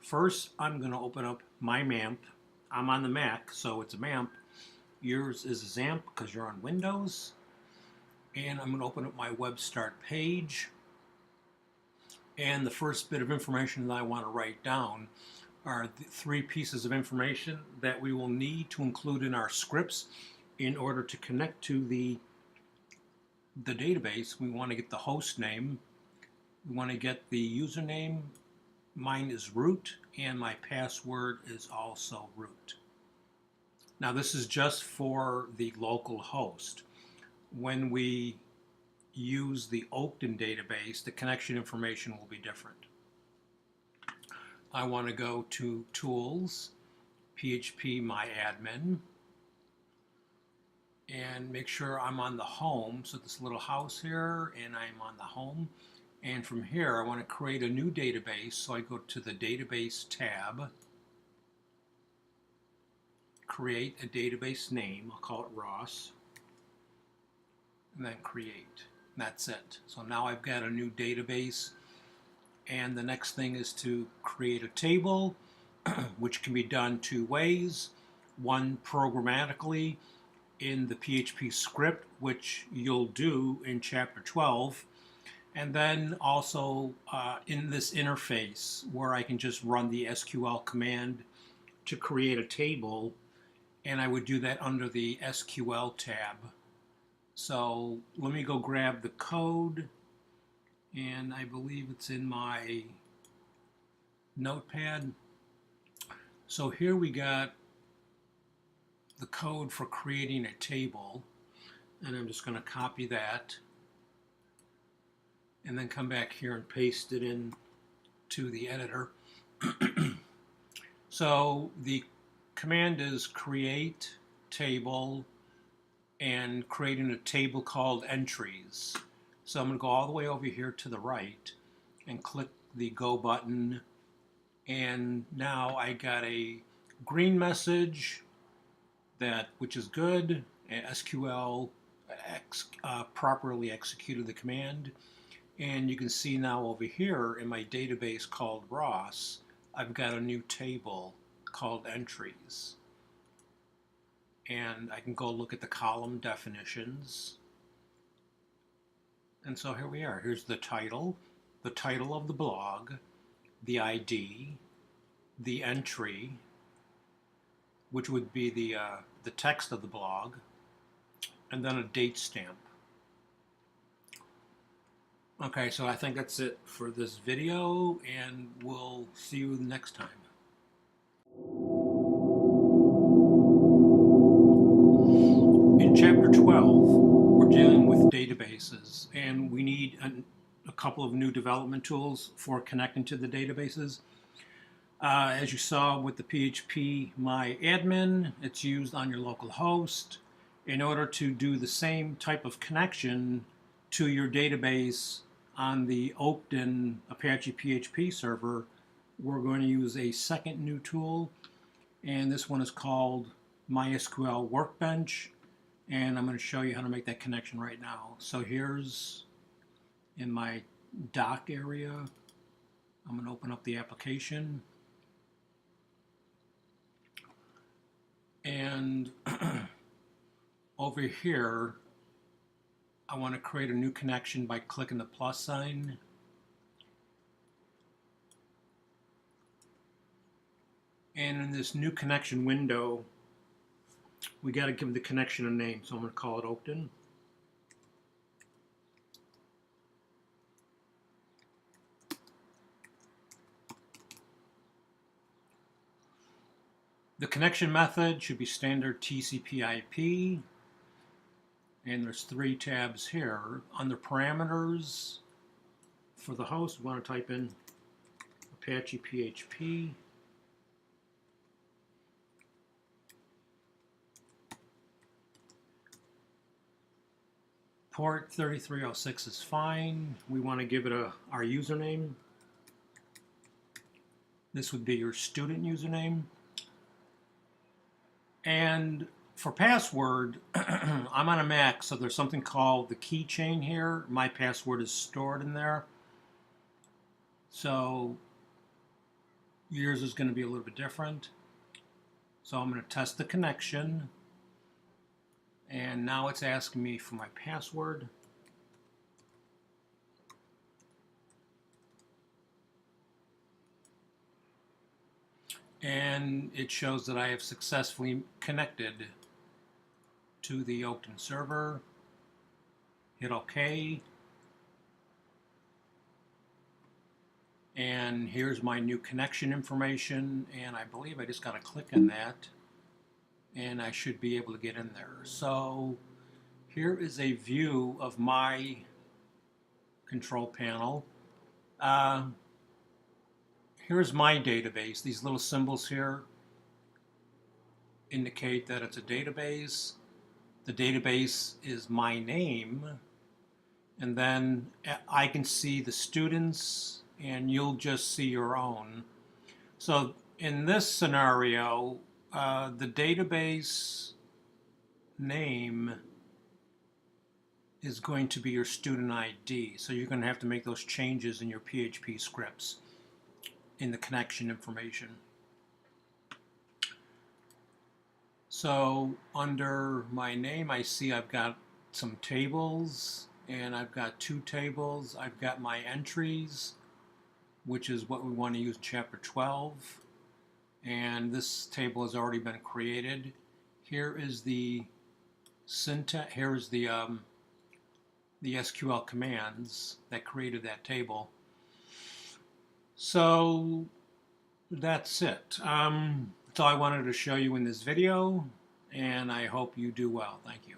First, I'm going to open up my MAMP. I'm on the Mac, so it's a MAMP. Yours is a XAMPP because you're on Windows. And I'm going to open up my web start page. And the first bit of information that I want to write down are the three pieces of information that we will need to include in our scripts in order to connect to the database. We want to get the host name. We want to get the username. Mine is root, and my password is also root. Now this is just for the local host. When we use the Oakton database, the connection information will be different. I want to go to Tools, phpMyAdmin, and make sure I'm on the home. So this little house here, and I'm on the home. And from here, I want to create a new database. So I go to the Database tab, create a database name. I'll call it Ross, and then create. That's it. So now I've got a new database. And the next thing is to create a table, which can be done two ways. One, programmatically in the PHP script, which you'll do in chapter 12. And then also in this interface where I can just run the SQL command to create a table, and I would do that under the SQL tab. So let me go grab the code, and I believe it's in my notepad. So here we got the code for creating a table, and I'm just going to copy that and then come back here and paste it in to the editor. So the command is create table and creating a table called entries. So I'm going to go all the way over here to the right and click the go button, and now I got a green message which is good. SQL properly executed the command. And you can see now over here in my database called Ross, I've got a new table called entries. And I can go look at the column definitions. And so here we are. Here's the title of the blog, the ID, the entry, which would be the text of the blog, and then a date stamp. Okay, so I think that's it for this video, and we'll see you next time. In chapter 12, we're dealing with databases, and we need a couple of new development tools for connecting to the databases. As you saw with the phpMyAdmin, it's used on your local host. In order to do the same type of connection to your database on the Oakton Apache PHP server, we're going to use a second new tool, and this one is called MySQL Workbench, and I'm going to show you how to make that connection right now. So here's in my dock area, I'm going to open up the application, and over here I want to create a new connection by clicking the plus sign. And in this new connection window, we got to give the connection a name, so I'm going to call it Oakton. The connection method should be standard TCP/IP, and there's three tabs here. Under parameters, for the host, we want to type in Apache PHP. Port 3306 is fine. We want to give it our username. This would be your student username. And for password, I'm on a Mac, so there's something called the keychain here. My password is stored in there. So Yours is going to be a little bit different. So I'm going to test the connection. And now it's asking me for my password. And it shows that I have successfully connected to the Oakton server. Hit OK. And here's my new connection information, and I believe I just got to click on that and I should be able to get in there. So here is a view of my control panel. Here's my database. These little symbols here indicate that it's a database. The database is my name, and then I can see the students, and you'll just see your own. So in this scenario, the database name is going to be your student ID. So you're going to have to make those changes in your PHP scripts in the connection information. So under my name, I see I've got some tables, and I've got two tables. I've got my entries, which is what we want to use in Chapter 12. And this table has already been created. Here is the syntax. Here is the SQL commands that created that table. So that's it. That's all I wanted to show you in this video, and I hope you do well. Thank you.